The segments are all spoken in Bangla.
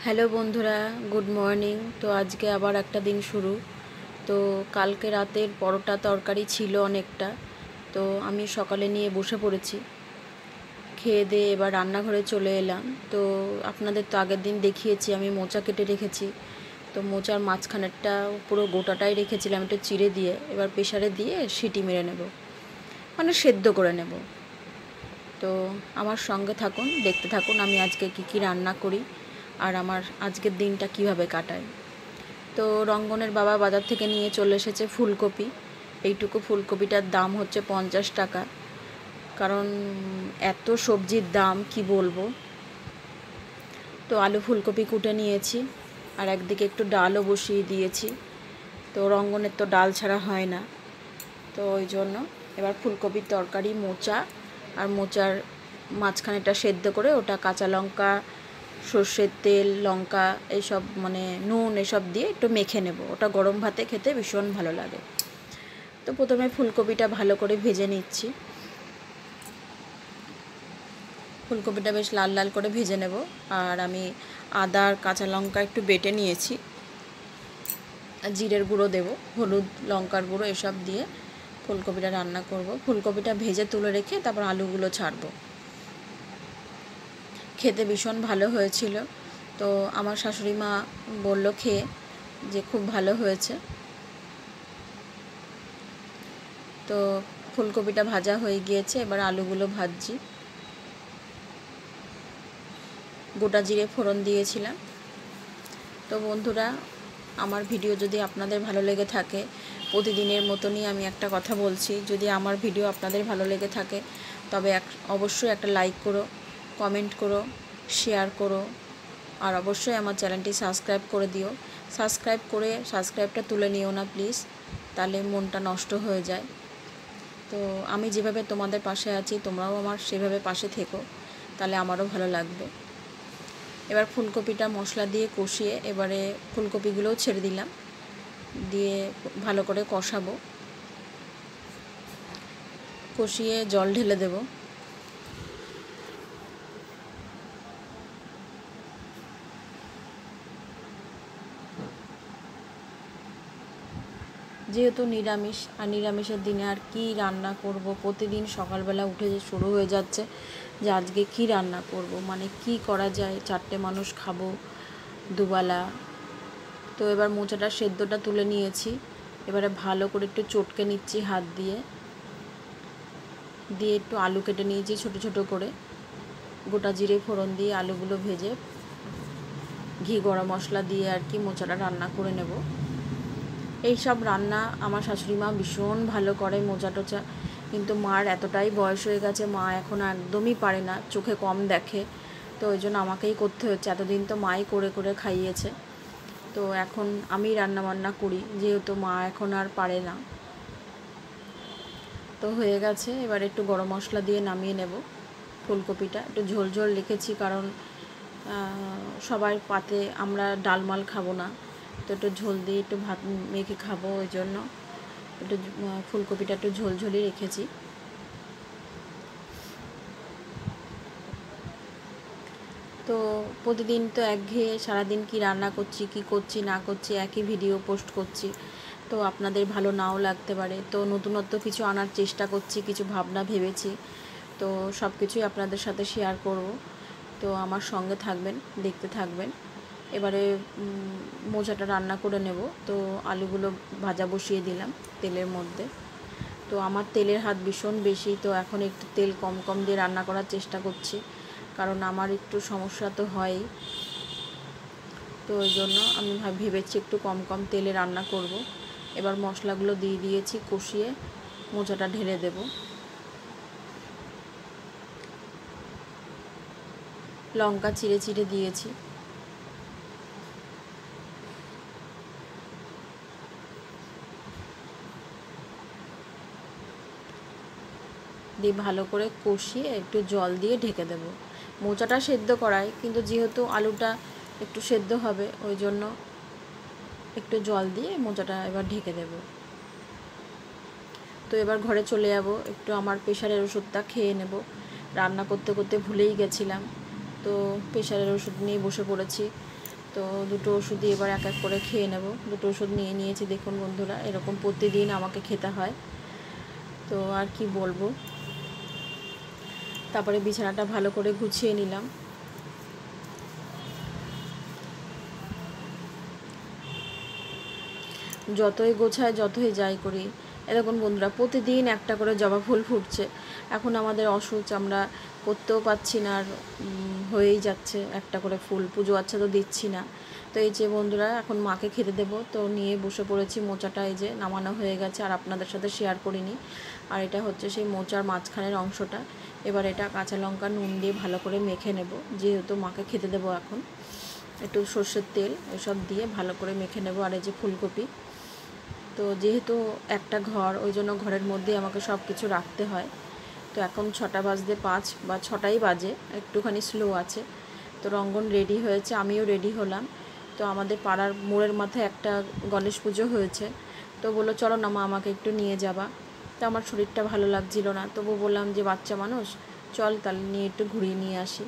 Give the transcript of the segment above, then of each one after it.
হ্যালো বন্ধুরা, গুড মর্নিং। তো আজকে আবার একটা দিন শুরু। তো কালকে রাতের পরোটা তরকারি ছিল অনেকটা, তো আমি সকালে নিয়ে বসে পড়েছি। খেয়ে দিয়ে এবার রান্নাঘরে চলে এলাম। তো আপনাদের তো আগের দিন দেখিয়েছি আমি মোচা কেটে রেখেছি। তো মোচার মাঝখানেরটা পুরো গোটাটাই রেখেছিলাম একটু চিড়ে দিয়ে, এবার প্রেশারে দিয়ে সিটি মেরে নেব, মানে সেদ্ধ করে নেব। তো আমার সঙ্গে থাকুন, দেখতে থাকুন আমি আজকে কি রান্না করি আর আমার আজকের দিনটা কিভাবে কাটাই। তো রঙ্গনের বাবা বাজার থেকে নিয়ে চলে এসেছে ফুলকপি। এইটুকু ফুলকপিটার দাম হচ্ছে 50 টাকা, কারণ এত সবজির দাম কি বলবো। তো আলু ফুলকপি কুটে নিয়েছি, আর একদিকে একটু ডালও বসিয়ে দিয়েছি। তো রঙ্গনের তো ডাল ছাড়া হয় না, তো ওই জন্য এবার ফুলকপির তরকারি, মোচা আর মোচার মাঝখানেটা সেদ্ধ করে ওটা কাঁচা লঙ্কা, সর্ষের তেল, লঙ্কা এইসব মানে নুন এসব দিয়ে একটু মেখে নেব। ওটা গরম ভাতে খেতে ভীষণ ভালো লাগে। তো প্রথমে ফুলকপিটা ভালো করে ভেজে নিচ্ছি। ফুলকপিটা বেশ লাল লাল করে ভেজে নেব। আর আমি আদা আর কাঁচা লঙ্কা একটু বেটে নিয়েছি, জিরের গুঁড়ো দেব, হলুদ লঙ্কার গুঁড়ো এসব দিয়ে ফুলকপিটা রান্না করব। ফুলকপিটা ভেজে তুলে রেখে তারপর আলুগুলো ছাড়বো। খেতে ভীষণ ভালো হয়েছিল। তো আমার শাশুড়ি মা বলল খেয়ে যে খুব ভালো হয়েছে। তো ফুলকপিটা ভাজা হয়ে গিয়েছে, এবার আলুগুলো ভাজছি। গোটা জিরে ফোড়ন দিয়েছিলাম। তো বন্ধুরা, আমার ভিডিও যদি আপনাদের ভালো লেগে থাকে, প্রতিদিনের মতনই আমি একটা কথা বলছি, যদি আমার ভিডিও আপনাদের ভালো লেগে থাকে তবে অবশ্যই একটা লাইক করো, কমেন্ট করো, শেয়ার করো, আর অবশ্যই আমার চ্যানেলটি সাবস্ক্রাইব করে দিও। সাবস্ক্রাইবটা তুলে নিও না প্লিজ, তাহলে মনটা নষ্ট হয়ে যায়। তো আমি যেভাবে তোমাদের পাশে আছি তোমরাও আমার সেভাবে পাশে থেকো, তাহলে আমারও ভালো লাগবে। এবার ফুলকপিটা মশলা দিয়ে কষিয়ে এবারে ফুলকপিগুলোও ছেড়ে দিলাম, দিয়ে ভালো করে কষাবো। কষিয়ে জল ঢেলে দেব। যেহেতু নিরামিষ, আর নিরামিষের দিনে আর কি রান্না করব, প্রতিদিন সকালবেলা উঠে যে শুরু হয়ে যাচ্ছে যে আজকে কি রান্না করব, মানে কি করা যায়, 4টে মানুষ খাবো দুবেলা। তো এবার মোচাটা সেদ্ধটা তুলে নিয়েছি, এবারে ভালো করে একটু চটকে নিচ্ছি হাত দিয়ে, দিয়ে একটু আলু কেটে নিয়েছি ছোট ছোট করে। গোটা জিরে ফোড়ন দিয়ে আলুগুলো ভেজে ঘি গরম মশলা দিয়ে আর কি মোচাটা রান্না করে নেব। এই সব রান্না আমার শাশুড়ি মা ভীষণ ভালো করে, মোচা টোচা। কিন্তু মার এতটাই বয়স হয়ে গেছে, মা এখন একদমই পারে না, চোখে কম দেখে। তো ওই জন্য আমাকেই করতে হচ্ছে। এতদিন তো মাই করে করে খাইয়েছে, তো এখন আমি রান্নাবান্না করি, যেহেতু মা এখন আর পারে না। তো হয়ে গেছে, এবার একটু গরম মশলা দিয়ে নামিয়ে নেব। ফুলকপিটা একটু ঝোল ঝোল রেখেছি, কারণ সবাই পাতে আমরা ডালমাল খাবো না, তো একটু ঝোল দিয়ে একটু ভাত মেখে খাবো, ওই জন্য একটু ফুলকপিটা একটু ঝোলঝোলই রেখেছি। তো প্রতিদিন তো একঘেয়ে সারাদিন কি রান্না করছি, কি করছি না করছি, একই ভিডিও পোস্ট করছি। তো আপনাদের ভালো নাও লাগতে পারে, তো নতুনত্ব কিছু আনার চেষ্টা করছি, কিছু ভাবনা ভেবেছি। তো সব কিছুই আপনাদের সাথে শেয়ার করব। তো আমার সঙ্গে থাকবেন, দেখতে থাকবেন। এবারে মোচাটা রান্না করে নেব। তো আলুগুলো ভাজা বসিয়ে দিলাম তেলের মধ্যে। তো আমার তেলের হাত ভীষণ বেশি, তো এখন একটু তেল কম কম দিয়ে রান্না করার চেষ্টা করছি, কারণ আমার একটু সমস্যা তো হয়ই। তো ওই জন্য আমি ভেবেছি একটু কম কম তেলে রান্না করব। এবার মশলাগুলো দিয়ে দিয়েছি, কষিয়ে মোচাটা ঢেলে দেব। লঙ্কা চিড়ে চিড়ে দিয়েছি। দিয়ে ভালো করে কষিয়ে একটু জল দিয়ে ঢেকে দেব। মোচাটা সেদ্ধ করাই, কিন্তু যেহেতু আলুটা একটু সেদ্ধ হবে ওই জন্য একটু জল দিয়ে মোচাটা এবার ঢেকে দেব। তো এবার ঘরে চলে যাব, একটু আমার প্রেশারের ওষুধটা খেয়ে নেব। রান্না করতে করতে ভুলেই গেছিলাম, তো প্রেশারের ওষুধ নিয়ে বসে পড়েছি। তো দুটো ওষুধই এবার এক এক করে খেয়ে নেব। দুটো ওষুধ নিয়ে নিয়েছি, দেখুন বন্ধুরা, এরকম প্রতিদিন আমাকে খেতে হয়। তো আর কি বলবো। তারপরে বিছানাটা ভালো করে গুছিয়ে নিলাম। যতই গোছায়, যতই যাই করি, এরকম বন্ধুরা প্রতিদিন একটা করে জবা ফুল ফুটছে। এখন আমাদের অসুচ, আমরা করতেও পারছি না, আর হয়েই যাচ্ছে একটা করে ফুল। পুজো আচ্ছা তো দিচ্ছি না। তো এই যে বন্ধুরা, এখন মাকে খেতে দেবো, তো নিয়ে বসে পড়েছি। মোচাটা এই যে নামানো হয়ে গেছে, আর আপনাদের সাথে শেয়ার করিনি। আর এটা হচ্ছে সেই মোচার মাঝখানের অংশটা। এবার এটা কাঁচা লঙ্কা নুন দিয়ে ভালো করে মেখে নেব, যেহেতু মাকে খেতে দেবো। এখন একটু সর্ষের তেল এসব দিয়ে ভালো করে মেখে নেব। আর এই যে ফুলকপি, তো যেহেতু একটা ঘর, ওই জন্য ঘরের মধ্যেই আমাকে সব কিছু রাখতে হয়। তো এখন 6টা বাজতে 5 বা 6টাই বাজে, একটুখানি স্লো আছে। তো রঙ্গন রেডি হয়েছে, আমিও রেডি হলাম। তো আমাদের পাড়ার মোড়ের মাথায় একটা গণেশ পুজো হয়েছে। তো বললো চলো না মা, আমাকে একটু নিয়ে যাবা। তো আমার শরীরটা ভালো লাগছিল না, তবু বললাম যে বাচ্চা মানুষ, চল তাহলে নিয়ে একটু ঘুরিয়ে নিয়ে আসি।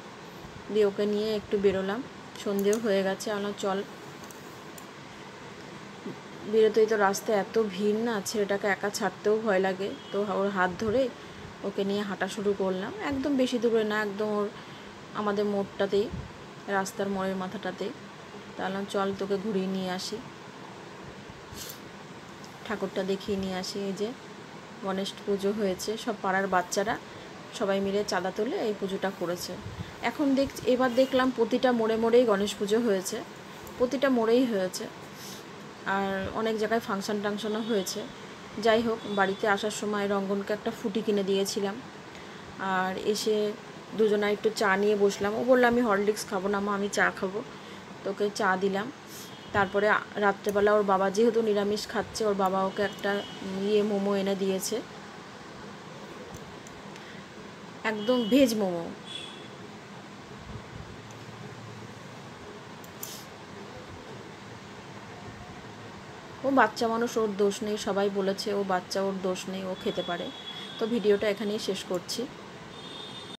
দিয়ে ওকে নিয়ে একটু বেরোলাম। সন্ধেও হয়ে গেছে, আমরা চল। বেরোতেই তো রাস্তায় এত ভিড় না, ছেলেটাকে একা ছাড়তেও ভয় লাগে। তো ওর হাত ধরে ওকে নিয়ে হাঁটা শুরু করলাম। একদম বেশি দূরে না, একদম ওর আমাদের মোড়টাতেই, রাস্তার মোড়ের মাথাটাতেই। তাহলে চল তোকে ঘুরিয়ে নিয়ে আসি, ঠাকুরটা দেখিয়ে নিয়ে আসি। এই যে গণেশ পুজো হয়েছে, সব পাড়ার বাচ্চারা সবাই মিলে চাঁদা তুলে এই পুজোটা করেছে। এবার দেখলাম প্রতিটা মোড়ে মোড়েই গণেশ পুজো হয়েছে, প্রতিটা মোড়েই হয়েছে। আর অনেক জায়গায় ফাংশন টাংশনও হয়েছে। যাই হোক, বাড়িতে আসার সময় রঙ্গনকে একটা ফুটি কিনে দিয়েছিলাম। আর এসে দুজনে একটু চা নিয়ে বসলাম। ও বললো আমি হরলিক্স খাবো না মা, আমি চা খাবো। তোকে চা দিলাম। তারপরে রাত্রেবেলা ওর বাবা যেহেতু নিরামিষ খাচ্ছে, ওর বাবা ওকে একটা মোমো এনে দিয়েছে, একদম ভেজ মোমো। ও বাচ্চা মানুষ, ওর দোষ নেই, সবাই বলেছে ও বাচ্চা, ওর দোষ নেই, ও খেতে পারে। তো ভিডিওটা এখানেই শেষ করছি।